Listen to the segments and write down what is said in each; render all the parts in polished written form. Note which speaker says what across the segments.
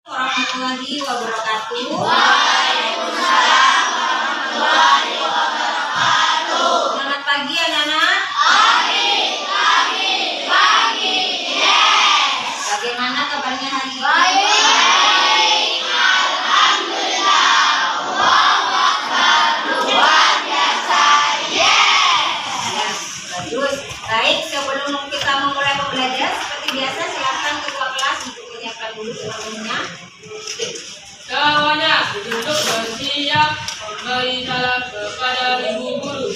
Speaker 1: Warahmatullahi wabarakatuh.
Speaker 2: Waalaikumsalam warahmatullahi wabarakatuh.
Speaker 1: Selamat pagi anak-anak.
Speaker 2: Pagi. Yes.
Speaker 1: Bagaimana kabarnya hari ini?
Speaker 2: Baik. Alhamdulillah. Allahu Akbar. Luar biasa. Yes.
Speaker 1: Ya, bagus. Baik, sebelum kita memulai belajar seperti biasa silakan ketua kelas untuk menyiapkan dulu semuanya.
Speaker 3: Semuanya duduk bersiap memberi salam kepada ibu guru.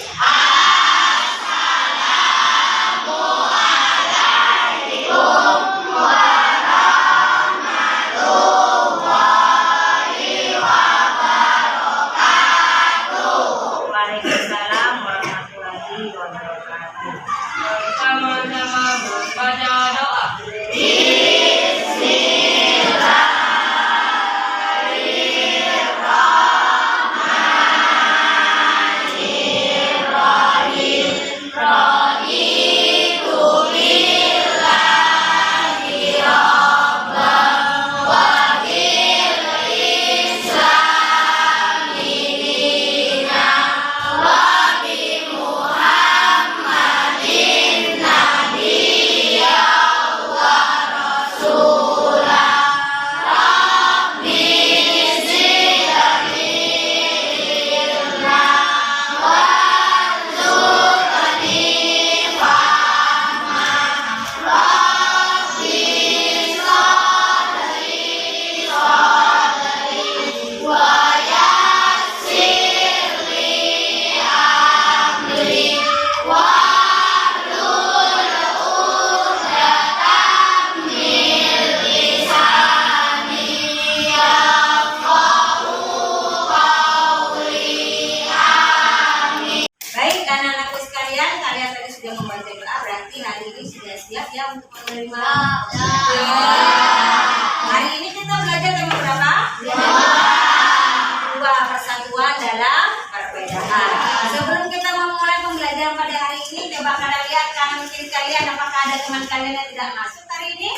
Speaker 1: Waalaikumsalam warahmatullahi wabarakatuh.
Speaker 3: Bersama-sama membaca doa.
Speaker 1: Baik, anak-anakku sekalian, kalian tadi sudah membaca doa, berarti hari ini sudah siap ya untuk menerima. Hari ini kita belajar tema berapa? Dua, persatuan dalam perbedaan. Sebelum kita memulai pembelajaran pada hari ini, coba kalian lihat kanan kiri kalian, apakah ada teman kalian yang tidak masuk hari ini?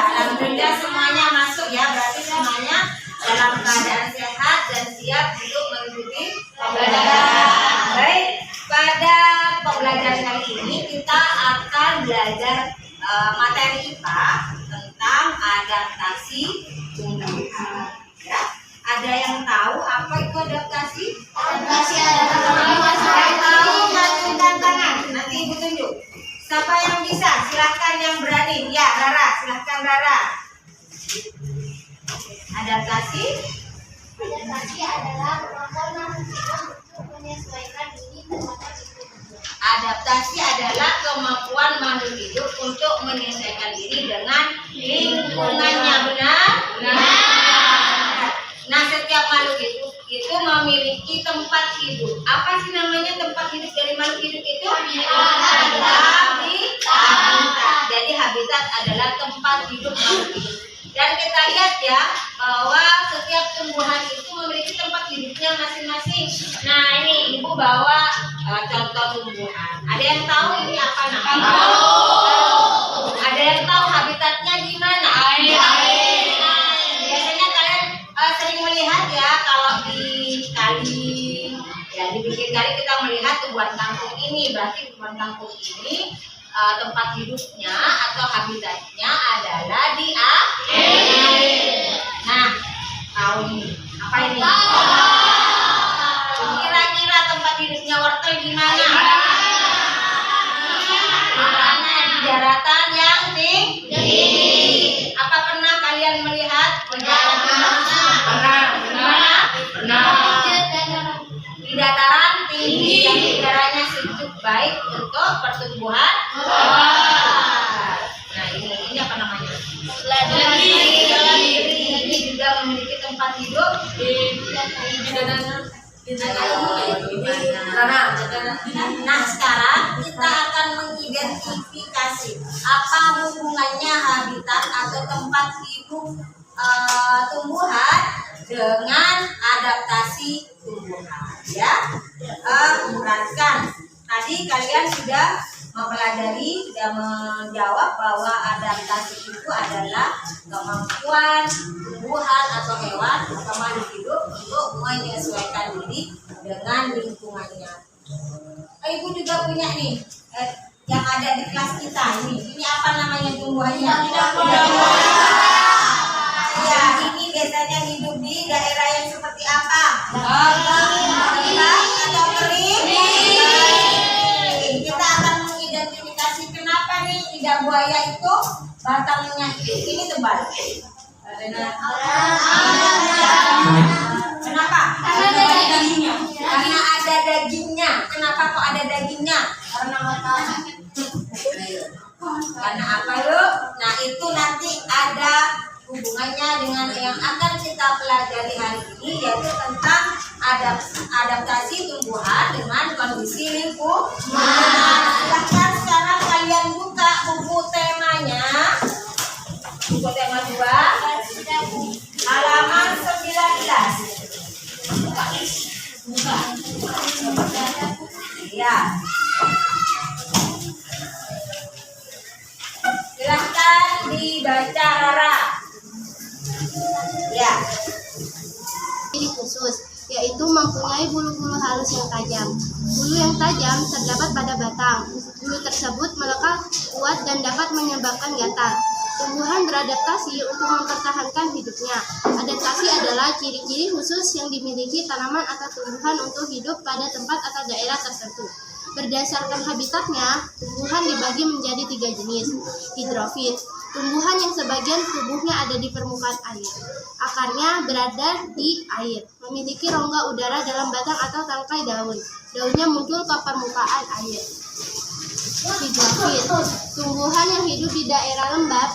Speaker 1: Alhamdulillah semuanya masuk ya, berarti semuanya dalam keadaan sehat dan siap untuk mengikuti pembelajaran. Baik, pada pembelajaran kali ini kita akan belajar materi IPA tentang adaptasi tumbuhan. Ya, ada yang tahu apa itu adaptasi?
Speaker 2: Adaptasi adalah
Speaker 1: Saya tahu mengacungkan tangan. Nanti ibu tunjuk. Siapa yang bisa? Silahkan yang berani. Ya, Rara. Silahkan Rara. Adaptasi
Speaker 2: adalah kemampuan manusia untuk menyesuaikan diri terhadap lingkungan.
Speaker 1: Adaptasi adalah kemampuan makhluk hidup untuk menyesuaikan diri dengan lingkungannya. Benar? Nah, setiap makhluk hidup itu memiliki tempat hidup. Apa sih namanya tempat hidup dari makhluk hidup itu? Habitat. Jadi habitat adalah tempat hidup makhluk hidup. Dan kita lihat ya bahwa setiap tumbuhan itu memiliki tempat hidupnya masing-masing. Nah, ini ibu bawa contoh tumbuhan. Ada yang tahu ini apa namanya? Ada yang tahu habitatnya di mana? Air. Biasanya kalian sering melihat ya kalau di kali, ya di pinggir kali kita melihat tumbuhan kangkung ini. Berarti tumbuhan kangkung ini tempat hidupnya atau habitatnya adalah di air. Nah, tahu nih apa ini? Kira-kira tempat hidupnya wortel di mana? Di daratan yang tinggi. Apa pernah kalian melihat daratan? Pernah. Di dataran tinggi yang udaranya sejuk baik untuk pertumbuhan. Nah, ini apa namanya? Ini juga memiliki tempat hidup Nah, sekarang kita akan mengidentifikasi apa hubungannya habitat atau tempat hidup tumbuhan dengan adaptasi tumbuhan. Ya, perhatikan. Tadi kalian sudah mempelajari dan menjawab bahwa adaptasi itu adalah kemampuan tumbuhan atau hewan atau makhluk hidup untuk menyesuaikan diri dengan lingkungannya. Ibu juga punya nih yang ada di kelas kita ini. Ini apa namanya tumbuhannya? Ya, ini biasanya hidup di daerah yang seperti apa? Basah atau kering? Kita akan mengidentifikasi kenapa nih lidah buaya itu batangnya ini tebal. Kenapa? Karena ada dagingnya. Kenapa kok ada dagingnya? Karena apa yuk? Nah itu nanti ada hubungannya dengan yang akan kita pelajari hari ini, yaitu tentang adaptasi tumbuhan dengan kondisi lingkungan. Silahkan sekarang kalian buka buku temanya, buku tema 2, halaman 19. Ya. Silahkan dibaca Rara. Ya.
Speaker 2: Ciri khusus, yaitu mempunyai bulu-bulu halus yang tajam. Bulu yang tajam terdapat pada batang. Bulu tersebut melekat kuat dan dapat menyebabkan gatal. Tumbuhan beradaptasi untuk mempertahankan hidupnya. Adaptasi adalah ciri-ciri khusus yang dimiliki tanaman atau tumbuhan untuk hidup pada tempat atau daerah tertentu. Berdasarkan habitatnya, tumbuhan dibagi menjadi 3 jenis. Hidrofit, tumbuhan yang sebagian tubuhnya ada di permukaan air. Akarnya berada di air, memiliki rongga udara dalam batang atau tangkai daun. Daunnya muncul ke permukaan air. Hidrofit, tumbuhan yang hidup di daerah lembab,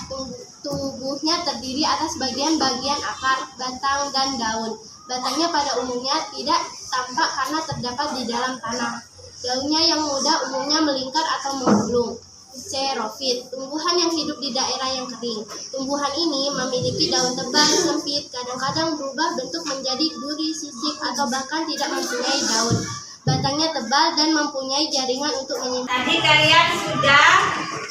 Speaker 2: tubuhnya terdiri atas bagian-bagian akar, batang, dan daun. Batangnya pada umumnya tidak tampak karena terdapat di dalam tanah. Daunnya yang muda umumnya melingkar atau menggulung. Xerofit, tumbuhan yang hidup di daerah yang kering. Tumbuhan ini memiliki daun tebal, sempit, kadang-kadang berubah bentuk menjadi duri, sisik, atau bahkan tidak mempunyai daun. Batangnya tebal dan mempunyai jaringan untuk menyimpan.
Speaker 1: Tadi kalian sudah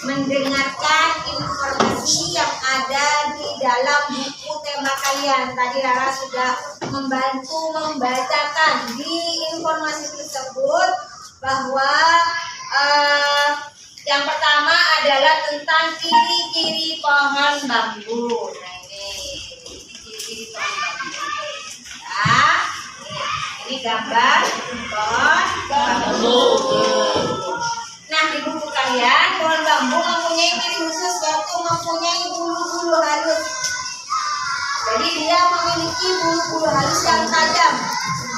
Speaker 1: mendengarkan informasi yang ada di dalam buku tema kalian. Tadi Rara sudah membantu membacakan di informasi tersebut bahwa yang pertama adalah tentang ciri-ciri pohon bambu. Nah ini ciri-ciri pohon bambu. Nah, ini gambar pohon bambu. Nah di buku kalian pohon bambu mempunyai ciri khusus, yaitu mempunyai bulu-bulu halus. Jadi dia memiliki bulu-bulu halus yang tajam.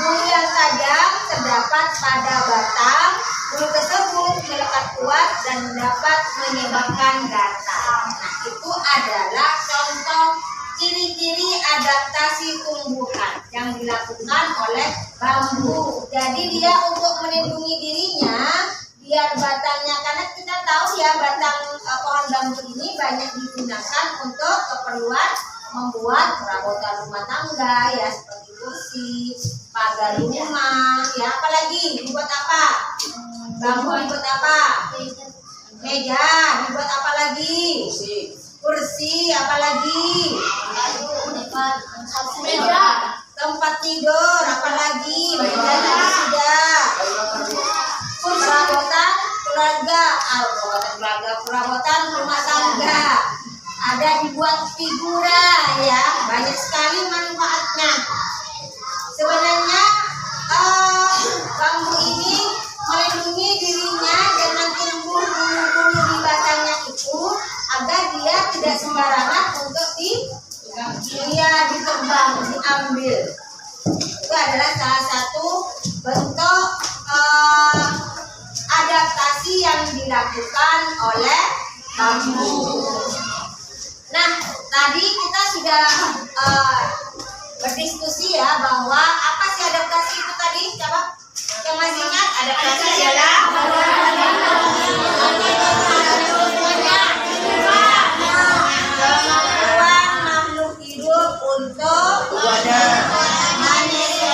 Speaker 1: Bulu yang tajam terdapat pada batang. Bulu tersebut melekat kuat dan dapat menyebabkan gatal. Nah, itu adalah contoh ciri-ciri adaptasi tumbuhan yang dilakukan oleh bambu. Jadi dia untuk melindungi dirinya biar batangnya, karena kita tahu ya batang pohon bambu ini banyak digunakan untuk keperluan membuat perabotan rumah tangga ya, seperti kursi, pagar rumah, ya apalagi dibuat apa? Bambu dibuat apa? Meja, dibuat apa lagi? Kursi, apa lagi? Meja, tempat tidur, apa lagi? Meja sudah. Perabotan keluarga, perabotan rumah tangga. Ada dibuat figura ya, banyak sekali manfaatnya. Sebenarnya bambu ini melindungi dirinya dengan tumbuh bulu-bulu di batangnya itu agar dia tidak sembarangan untuk ditebang, diambil. Itu adalah salah satu bentuk adaptasi yang dilakukan oleh bambu. Nah, tadi kita sudah berdiskusi ya bahwa apa sih adaptasi itu tadi? Coba yang masih ingat, adaptasi adalah kemampuan makhluk hidup untuk menyesuaikan diri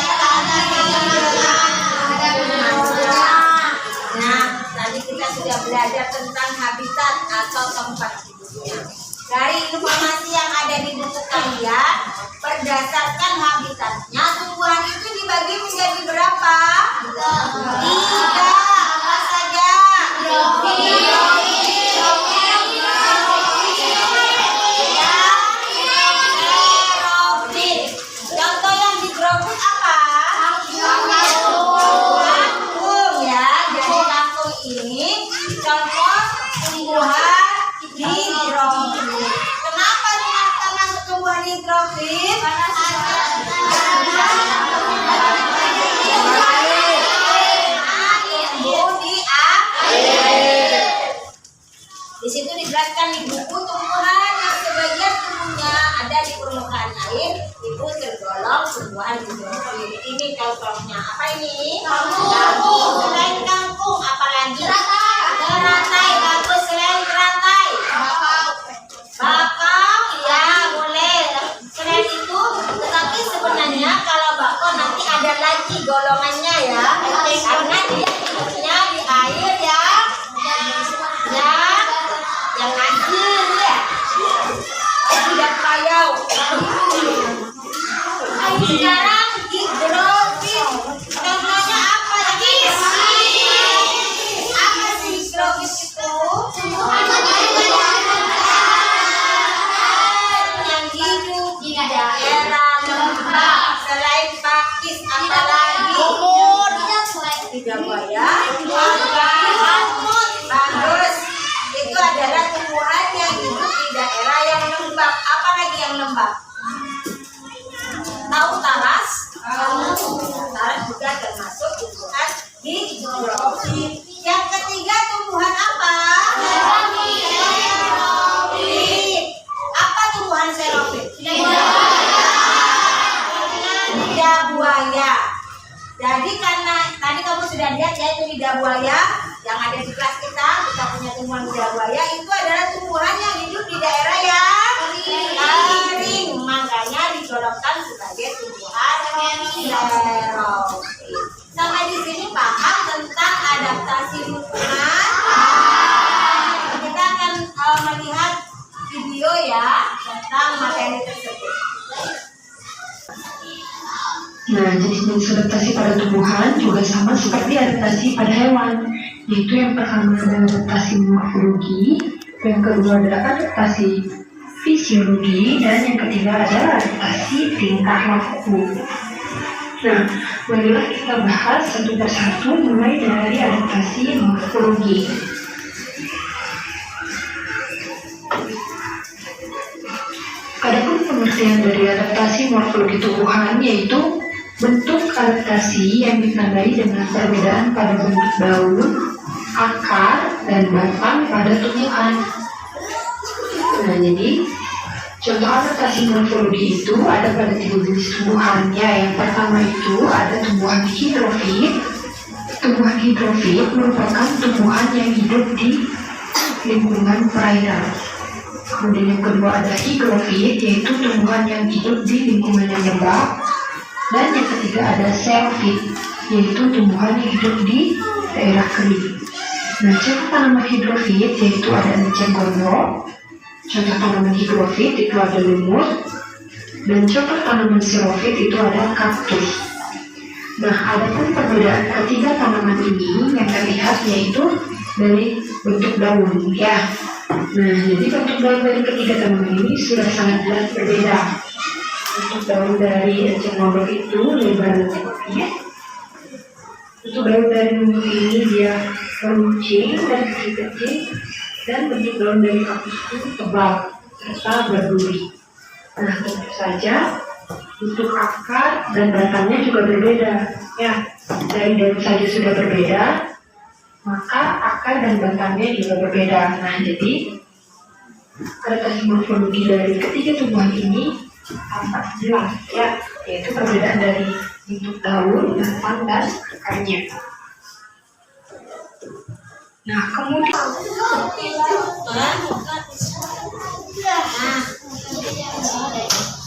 Speaker 1: dengan lingkungan. Nah, tadi Tadi kita sudah belajar tentang habitat atau tempat hidupnya. Dari informasi yang ada di buku kalian, berdasarkan habitatnya, tumbuhan itu dibagi menjadi berapa? 3. Apa saja? Contoh yang digerobak apa? Kangkung ya. Jadi kangkung ini contoh tumbuhan hidrofit. Kenapa dinamakan masuk tumbuhan hidrofit? Tumbuh di air. Di situ dijelaskan di buku tumbuhan yang sebagian tumbuhnya ada di permukaan air itu tergolong tumbuhan hidrofit. Ini contohnya. Apa ini? Kangkung. Selain kangkung, apalagi? Teratai. Bagus. Selain teratai, bakau, ya boleh. Selain itu, tetapi sebenarnya kalau bakau nanti ada lagi golongannya ya, karena dia hidupnya di air ya, yang asin ya, tidak payau. Sekarang hidrofit, contohnya apa lagi? Apa sih hidrofit itu? Yang hidup di daerah lembab. Selain pakis, apa lagi? Tidak buaya. Bagus. Itu adalah tumbuhan yang hidup di daerah yang lembab. Apa lagi yang lembab? Tahu talas? Talas juga termasuk tumbuhan hidrofit. Yang ketiga tumbuhan apa? Xerofit. Apa tumbuhan xerofit? Lidah buaya. Jadi karena tadi kamu sudah lihat ya itu lidah buaya yang ada di kelas kita punya tumbuhan lidah buaya itu adalah tumbuhan yang hidup di daerah yang kering, makanya digolongkan sebagai tumbuhan xerofit. Sampai di sini paham tentang adaptasi lingkungan. Kita akan melihat video ya tentang materi tersebut.
Speaker 4: Nah, jenis-jenis adaptasi pada tumbuhan juga sama seperti adaptasi pada hewan, yaitu yang pertama adalah adaptasi morfologi, yang kedua adalah adaptasi fisiologi, dan yang ketiga adalah adaptasi tingkah laku. Nah, marilah kita bahas satu persatu mulai dari adaptasi morfologi. Adapun pengertian dari adaptasi morfologi tumbuhan yaitu bentuk adaptasi yang ditandai dengan perbedaan pada bentuk daun, akar, dan batang pada tumbuhan. Nah, jadi contoh adaptasi morfologi itu ada pada 3 jenis tumbuhannya. Yang pertama itu ada tumbuhan hidrofit. Tumbuhan hidrofit merupakan tumbuhan yang hidup di lingkungan perairan. Kemudian yang kedua ada higrofit, yaitu tumbuhan yang hidup di lingkungan yang lembab. Dan yang ketiga ada xerofit, yaitu tumbuhan yang hidup di daerah kering. Nah, contoh tanaman hidrofit yaitu ada enceng gondok. Contoh tanaman higrofit itu ada lumut. Dan contoh tanaman xerofit itu ada kaktus. Nah, adapun perbedaan ketiga tanaman ini yang terlihat yaitu dari bentuk daun ya. Nah, jadi bentuk daun dari ketiga tanaman ini sudah sangat jelas berbeda. Untuk daun dari enceng gondok itu lebar lekuk. Untuk daun dari lumut ini dia meruncing dan kecil-kecil, dan bentuk daun dari kaktus itu tebal serta berduri. Nah, tentu saja bentuk akar dan batangnya juga berbeda. Ya, dari daun saja sudah berbeda, maka akar dan batangnya juga berbeda. Nah, jadi adaptasi morfologi dari ketiga tumbuhan ini tampak jelas ya, yaitu perbedaan dari bentuk daun, batang, dan akarnya. Nah, kemudian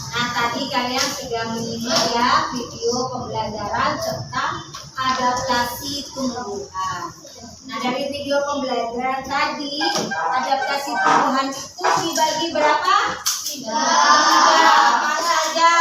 Speaker 1: Nah, tadi kalian sudah menyimak ya video pembelajaran tentang adaptasi tumbuhan. Nah, dari video pembelajaran tadi, adaptasi tumbuhan itu dibagi berapa? Tiga. Apa saja?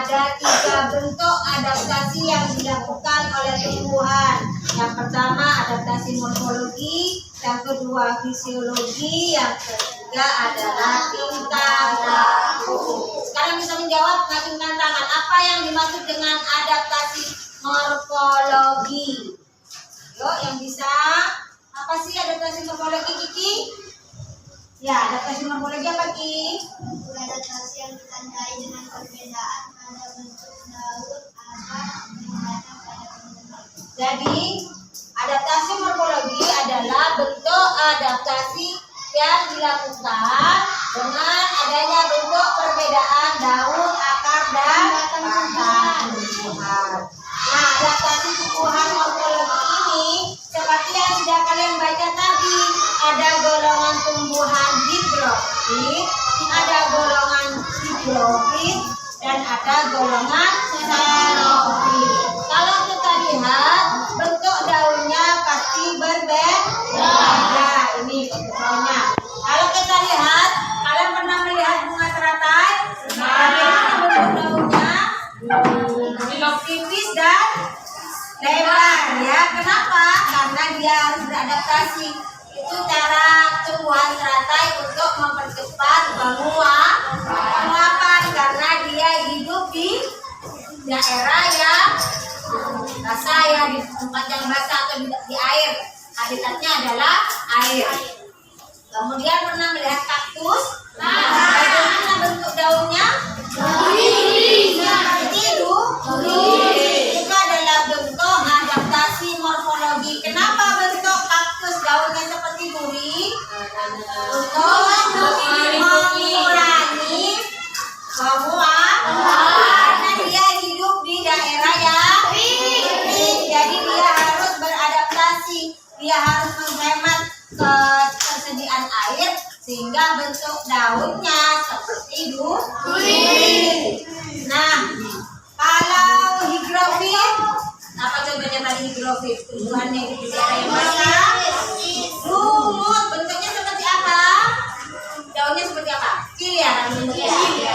Speaker 1: Ya, ada 3 bentuk adaptasi yang dilakukan oleh tumbuhan. Yang pertama adaptasi morfologi, yang kedua fisiologi, yang ketiga adalah tingkah laku. Sekarang bisa menjawab, ngacungkan tangan. Apa yang dimaksud dengan adaptasi morfologi? Yuk, yang bisa. Apa sih adaptasi morfologi, Kiki? Ya, adaptasi morfologi apa, Ki?
Speaker 2: Adaptasi yang ditandai dengan perbedaan pada bentuk daun, akar, binatang pada bentuk.
Speaker 1: Jadi, adaptasi morfologi adalah bentuk adaptasi yang dilakukan dengan adanya bentuk perbedaan daun, akar, dan batang tumbuhan. Nah, adaptasi tumbuhan morfologi ini seperti yang sudah kalian baca tadi, ada golongan tumbuhan hidrofit, ada golongan higrofit, dan ada golongan xerofit. Kalau kita lihat bentuk daunnya pasti berbeda. Ini bentuk daunnya. Kalau kita lihat, kalian pernah melihat bunga teratai? Bagaimana bentuk daunnya? Tipis dan lebar, ya. Kenapa? Karena dia harus beradaptasi. Itu cara tumbuhan teratai untuk mempercepat penguapan, karena dia hidup di daerah yang basah, ya, di tempat yang basah atau di air. Habitatnya adalah air. Kemudian pernah melihat kaktus? Bagaimana bentuk daunnya? Seperti itu. Itu adalah bentuk adaptasi morfologi. Kenapa bentuk kaktus daunnya seperti duri? Untuk mengurangi penguapan. Karena dia hidup di daerah yang kering. Jadi dia harus beradaptasi. Dia harus menghemat ketersediaan air sehingga bentuk daunnya seperti duri. Nah, kalau higrofit, apa contohnya tadi higrofit? Tumbuhannya di daerah yang basah. Lumut, bentuknya seperti apa? Daunnya seperti apa? Ciliaran lumutnya.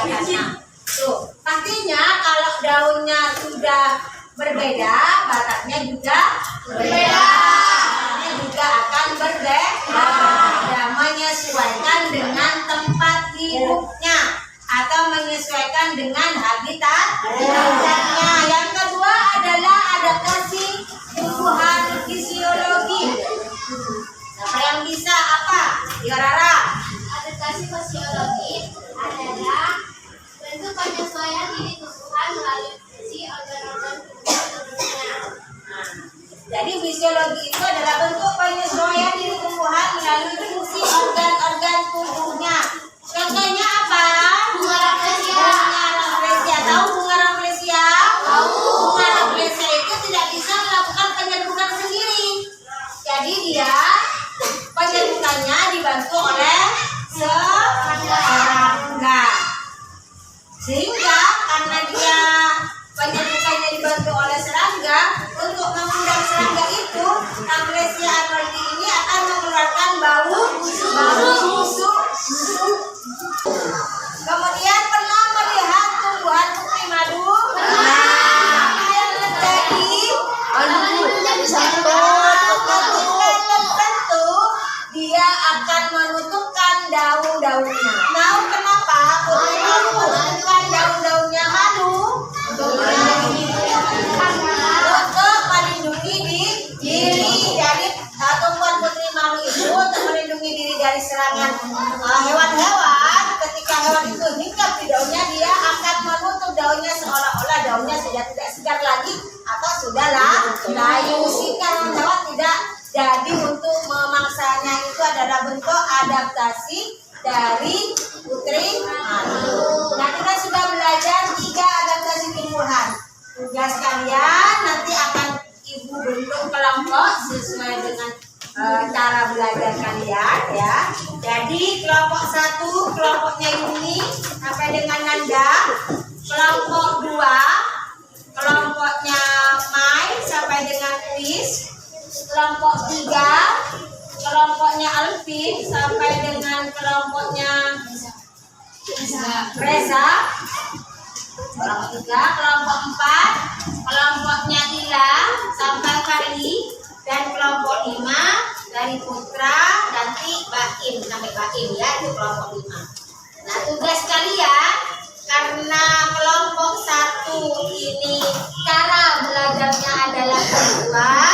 Speaker 1: Nah, tuh, pastinya kalau daunnya sudah berbeda, batangnya juga berbeda. Batangnya juga akan berbeda. Dan menyesuaikan dengan tempat hidupnya atau menyesuaikan dengan habitatnya. Yang kedua adalah adaptasi tumbuhan fisiologi. Siapa yang bisa apa? Ya, Rara.
Speaker 2: Adaptasi fisiologi adalah bentuk penyesuaian diri tumbuhan melalui fungsi organ-organ tubuh seluruhnya.
Speaker 1: Jadi fisiologi itu adalah bentuk penyesuaian diri tumbuhan melalui fungsi organ-organ tubuhnya. Contohnya apa?
Speaker 2: Bunga rafflesia.
Speaker 1: Bunga rafflesia. Tahu bunga rafflesia?
Speaker 2: Tahu.
Speaker 1: Bunga rafflesia itu tidak bisa melakukan penyedukan sendiri. Jadi dia penyedukannya dibantu oleh serangga. Sehingga karena dia penyedukannya dibantu oleh serangga, untuk mengundang serangga itu, Rafflesia arnoldii ini akan mengeluarkan bau busuk. Kemudian pernah melihat tumbuhan putri madu? Apa yang terjadi? Tentu dia akan menutupkan daun-daunnya. Tahu kenapa putri madu menutupkan daun-daunnya madu? Untuk melindungi diri dari tumbuhan putri madu itu, untuk melindungi diri dari serangan hewan-hewan. Ketika hewan itu hinggap di daunnya, dia akan menutup daunnya seolah-olah daunnya sudah tidak segar lagi atau sudah layu, sehingga hewan tidak jadi untuk memangsanya. Itu adalah bentuk adaptasi dari putri madu. Nah, kita sudah belajar 3 adaptasi tumbuhan. Tugas kalian nanti akan ibu bentuk kelompok sesuai dengan cara belajar kalian, ya. Jadi kelompok 1 kelompoknya ini sampai dengan Nanda. kelompok 2 kelompoknya Mai sampai dengan Kuis, kelompok 3 kelompoknya Alvin sampai dengan kelompoknya Reza, kelompok 3, kelompok 4 kelompoknya Ila sampai Kali, dan kelompok 5 dari Putra nanti Baim sampai Baim ya, itu kelompok 5. Nah, tugas kalian karena kelompok 1 ini cara belajarnya adalah virtual,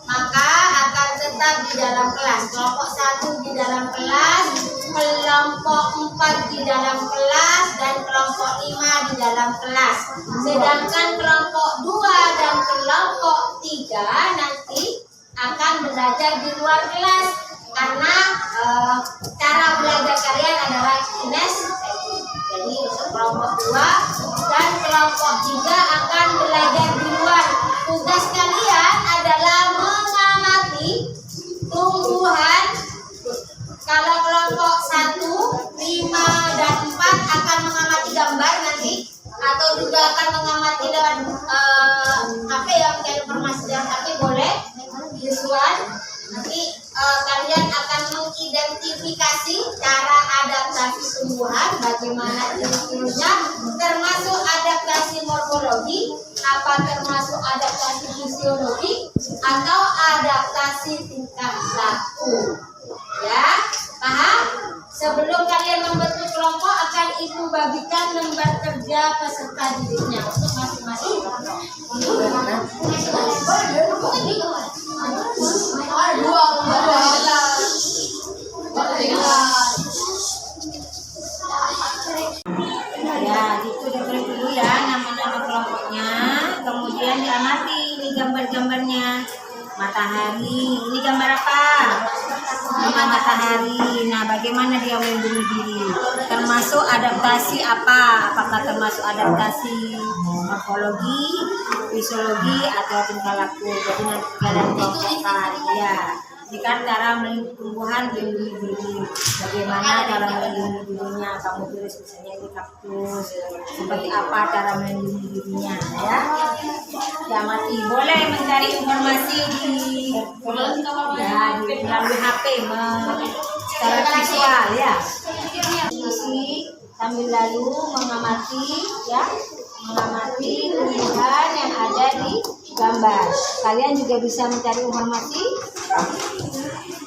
Speaker 1: maka akan tetap di dalam kelas. Kelompok 1 di dalam kelas, kelompok 4 di dalam kelas, dan kelompok 5 di dalam kelas. Sedangkan kelompok 2 dan kelompok 3 nanti akan belajar di luar kelas karena cara belajar kalian adalah kinestetik. Jadi kelompok 2 dan kelompok 3 akan belajar di luar. Tugas kalian adalah mengamati tumbuhan. Kalau kelompok 1, 5, dan 4 akan mengamati gambar nanti, atau juga akan mengamati dengan HP yang mencari informasi dengan HP boleh visual. Nanti kalian akan mengidentifikasi cara adaptasi tumbuhan, bagaimana ciri-cirinya, termasuk adaptasi morfologi, apa termasuk adaptasi fisiologi, atau adaptasi tingkah laku. Ya, paham? Sebelum kalian membentuk kelompok, akan Ibu bagikan lembar kerja peserta didiknya untuk masing-masing kelompok. Ya, itu dengerin dulu ya nama-nama kelompoknya. Kemudian diamati ini gambar-gambarnya. Matahari, ini gambar apa? Nama matahari. Nah, bagaimana dia melindungi diri? Termasuk adaptasi apa? Apakah termasuk adaptasi morfologi, fisiologi, atau tingkah laku? Jadi nanti kalian kelompokkan ya. Ini kan cara melindungi tumbuhan, melindungi diri. Bagaimana cara melindungi dirinya? Kamu tulis misalnya ini kaktus. Seperti apa cara melindungi dirinya ya? Diamati. Boleh mencari informasi di melalui HP secara visual ya. Diskusi sambil lalu mengamati ya, mengamati tumbuhan yang ada di gambar. Kalian juga bisa mencari informasi.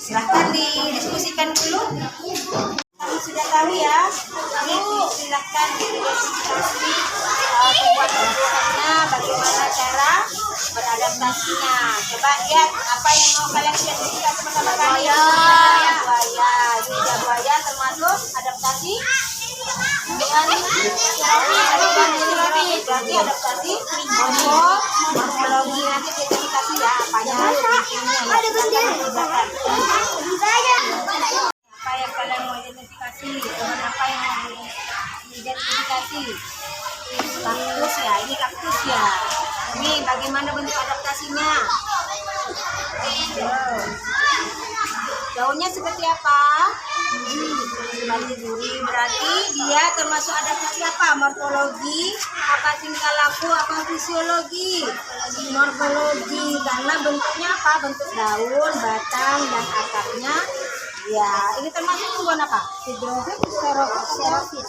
Speaker 1: Silahkan didiskusikan dulu. Kamu sudah tahu ya. Kamu silahkan didiskusi tumbuhan-tumbuhannya, bagaimana cara beradaptasinya. Coba lihat apa yang mau kalian identifikasi bersama kali. Buaya. Ini ada buaya termasuk adaptasi. Berarti adaptasi morfologi, nanti identifikasi ya apanya. Apa yang kalian mau identifikasi, dengan apa yang mau diidentifikasi. Kaktus ya, ini kaktus ya. Ini bagaimana bentuk adaptasinya? Daunnya seperti apa? Duri. Berarti dia termasuk adaptasi apa? Morfologi, apa tingkah laku, apa fisiologi? Morfologi, karena bentuknya apa? Bentuk daun, batang, dan akarnya. Ya, ini termasuk tumbuhan apa? Hidrofit, serofit.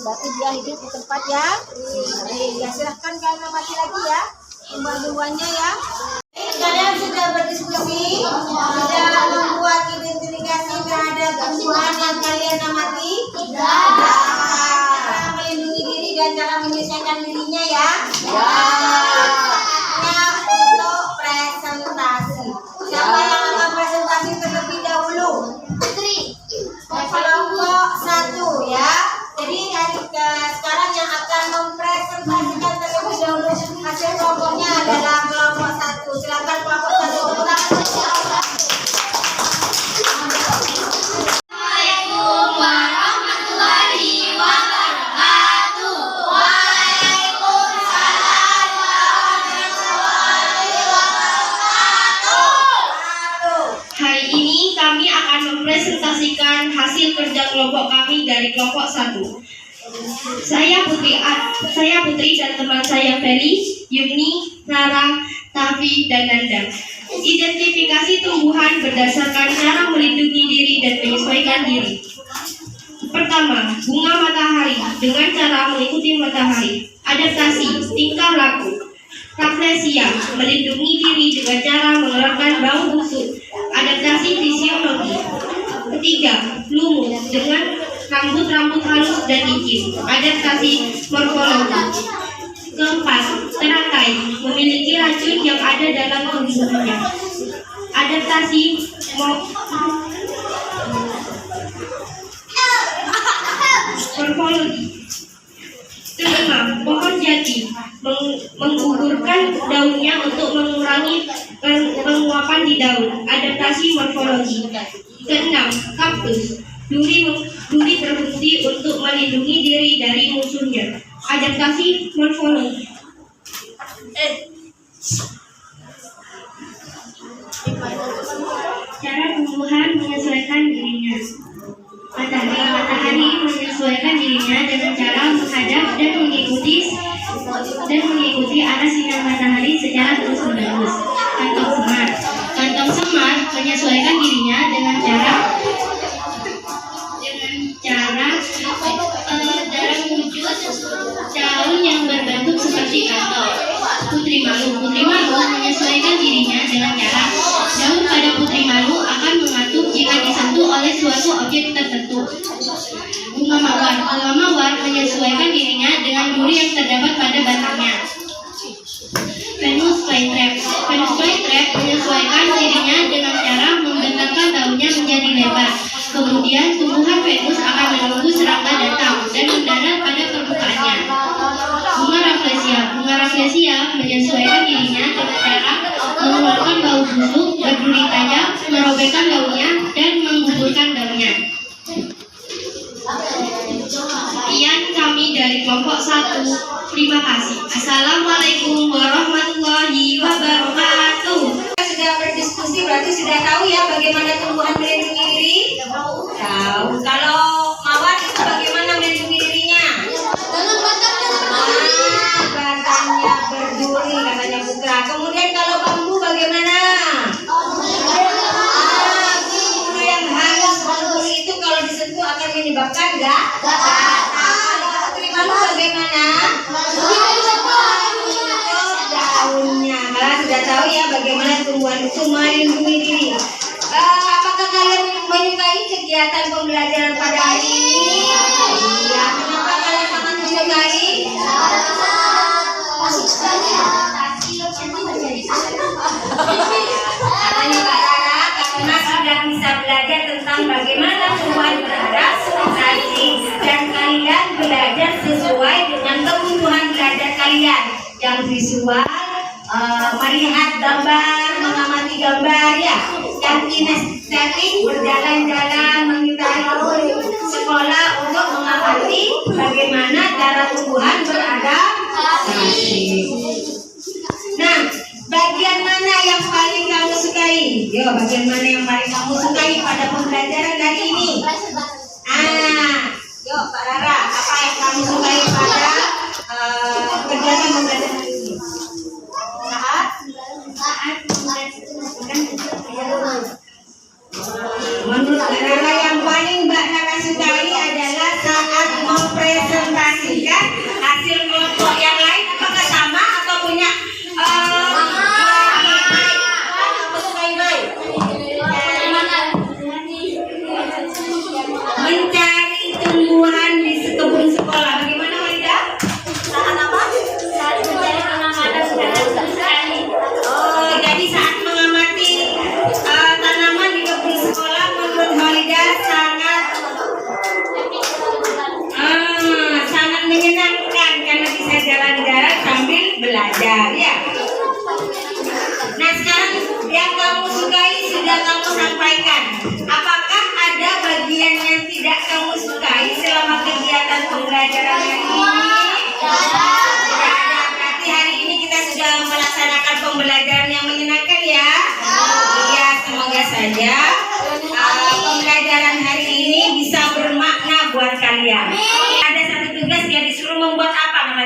Speaker 1: Berarti dia hidup di tempat yang kering. Ya, silahkan kalian amati lagi ya tumbuhan-tumbuhannya ya. Kalian sudah berdiskusi, sudah membuat identifikasi terhadap tumbuhan yang kalian amati. Cara melindungi diri dan cara menyelesaikan dirinya ya. Nah, untuk presentasi. Siapa yang akan presentasi terlebih dahulu? Putri. Kelompok 1 ya. Jadi sekarang yang akan mempresentasikan terlebih dahulu hasil kelompoknya adalah kelompok 1. Silakan kelompok 1.
Speaker 5: Assalamualaikum warahmatullahi wabarakatuh. Waalaikumsalam warahmatullahi wabarakatuh.
Speaker 6: Hari ini kami akan mempresentasikan hasil kerja kelompok kami dari kelompok 1.
Speaker 2: Saya Putri dan teman saya Feli, Yuni, Rara, Tavi, dan Nanda. Identifikasi tumbuhan berdasarkan cara melindungi diri dan menyesuaikan diri. Pertama, bunga matahari dengan cara mengikuti matahari. Adaptasi, tingkah laku. Raflesia, melindungi diri dengan cara mengeluarkan bau busuk. Adaptasi fisiologi. Ketiga, lumut dengan rambut-rambut halus dan licin. Adaptasi morfologi. Keempat, teratai, memiliki racun yang ada dalam tubuhnya. Adaptasi morfologi. Kelima, pohon jati menggugurkan daunnya untuk mengurangi penguapan di daun. Adaptasi morfologi. Keenam, kaktus. Duri berfungsi untuk melindungi diri dari musuhnya. Adaptasi morfologi. Cara tumbuhan menyesuaikan dirinya. Matahari menyesuaikan dirinya dengan cara menghadap dan mengikuti arah sinar matahari secara terus-menerus. Kantong semar menyesuaikan dirinya dengan cara mewujud daun yang berbentuk seperti kantong. Putri malu menyesuaikan dirinya dengan cara daun pada putri malu akan mengatuk jika disentuh oleh suatu objek tertentu. Bunga mawar menyesuaikan dirinya dengan duri yang terdapat pada batangnya. Venus flytrap menyesuaikan dirinya dengan cara membentangkan daunnya menjadi lebar. Kemudian tumbuhan Venus akan menunggu serangga datang dan mendarat pada permukaannya. Bunga Rafflesia menyesuaikan dirinya dengan cara mengeluarkan bau busuk, berduri tajam, merobekkan daunnya, dan menggugurkan daunnya. Sekian kami dari kelompok 1. Terima kasih. Assalamualaikum warahmatullahi wabarakatuh.
Speaker 1: Sudah berdiskusi berarti sudah tahu ya bagaimana tumbuhan melindungi diri? Tahu. Kalau mawar itu bagaimana melindungi dirinya? Batangnya berduri katanya Putra. Kemudian kalau bambu bagaimana? Bulu yang halus berduri itu kalau disentuh akan menyebabkan putri malu bagaimana? Daunnya. Sudah tahu ya bagaimana tumbuhan itu melindungi diri. Apakah kalian menyukai kegiatan pembelajaran pada hari ini? Iya. Kenapa kalian sangat menyukai? Katanya Kak Rara karena sudah bisa belajar tentang bagaimana tumbuhan beradaptasi dan kalian belajar sesuai dengan kebutuhan belajar kalian yang visual. Melihat gambar, mengamati gambar ya. Yang kinestetik berjalan-jalan mengitari sekolah untuk mengamati bagaimana cara tumbuhan beradaptasi. Nah, bagian mana yang paling kamu sukai? Yo, bagian mana yang paling kamu sukai pada pembelajaran hari ini? Yo Pak Rara, apa yang kamu sukai pada kegiatan pembelajaran hari ini? Menurut Rara yang paling Mbak Rara sukai adalah saat mempresentasikan hasil kelompok yang lain. Apakah sama atau punya mencari tumbuhan di kebun sekolah? Bagaimana Walida? Saat apa? Saat mencari pengamatan sekali. Oh, jadi saat mengamati tanaman di kebun sekolah menurut Walida sangat menyenangkan karena bisa jalan-jalan sambil belajar ya. Nah, sekarang yang kamu sukai sudah kamu sampaikan. Apakah ada bagian yang tidak kamu sukai selama kegiatan pembelajaran hari ini? Tidak ada. Berarti hari ini kita sudah melaksanakan pembelajaran yang menyenangkan ya. Iya, semoga saja pembelajaran hari ini bisa bermakna buat kalian. Ada satu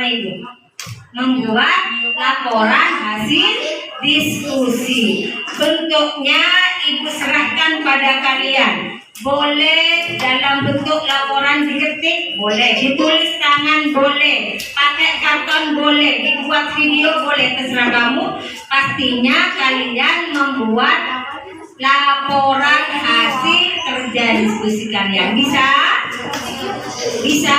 Speaker 1: Ibu? Membuat laporan hasil diskusi. Bentuknya Ibu serahkan pada kalian. Boleh dalam bentuk laporan diketik, boleh ditulis tangan, boleh pakai karton, boleh dibuat video, boleh, terserah kamu. Pastinya kalian membuat laporan hasil kerja diskusi kalian. Bisa? Bisa?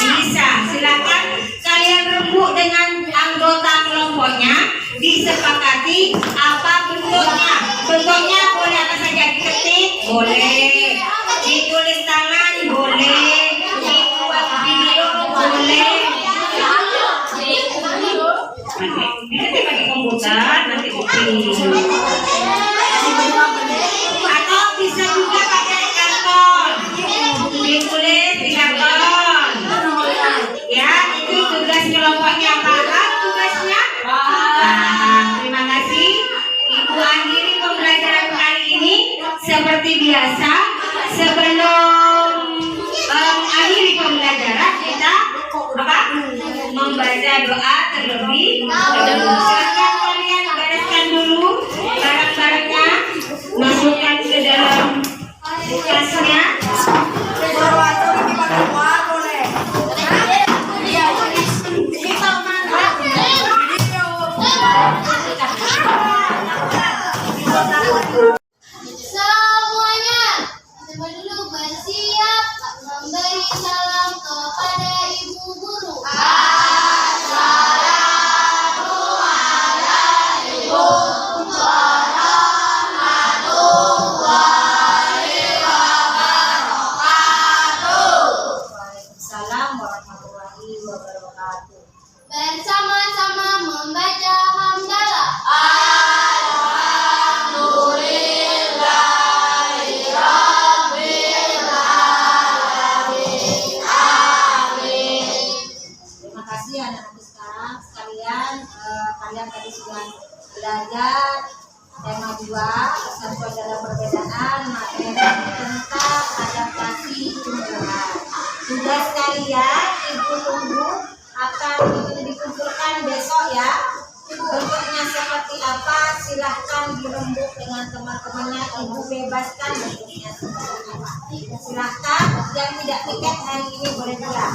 Speaker 1: Bisa. Silakan kalian rembuk dengan anggota kelompoknya, disepakati apa bentuknya. Bentuknya boleh apa saja, diketik, boleh, ditulis tangan, boleh, dibuat video, boleh. Diketik pakai komputer, nanti atau bisa juga pakai karton, ditulis di karton. Ya, itu tugas kelompoknya. Paham tugasnya? Terima kasih. Ibu akhiri pembelajaran kali ini seperti biasa. Sebelum akhiri pembelajaran, kita membaca doa terlebih dahulu. Silakan kalian bereskan dulu barang-barangnya, masukkan ke dalam tasnya.
Speaker 2: Semuanya, coba dulu bersiap memberi salam kepada ibu guru.
Speaker 1: Waalaikumsalam warahmatullahi wabarakatuh.
Speaker 2: Bersama-sama membaca hamdalah.
Speaker 1: Terima kasih anak-anak sekalian. Kalian tadi sudah belajar tema 2, persatuan dalam perbedaan, materi tentang adaptasi tumbuhan. Tugas kalian Ibu tunggu akan dikumpulkan besok ya. Bentuknya seperti apa, silahkan dirembuk dengan teman-temannya. Ibu bebaskan bentuknya seperti apa. Silahkan yang tidak tiket hari ini boleh pulang.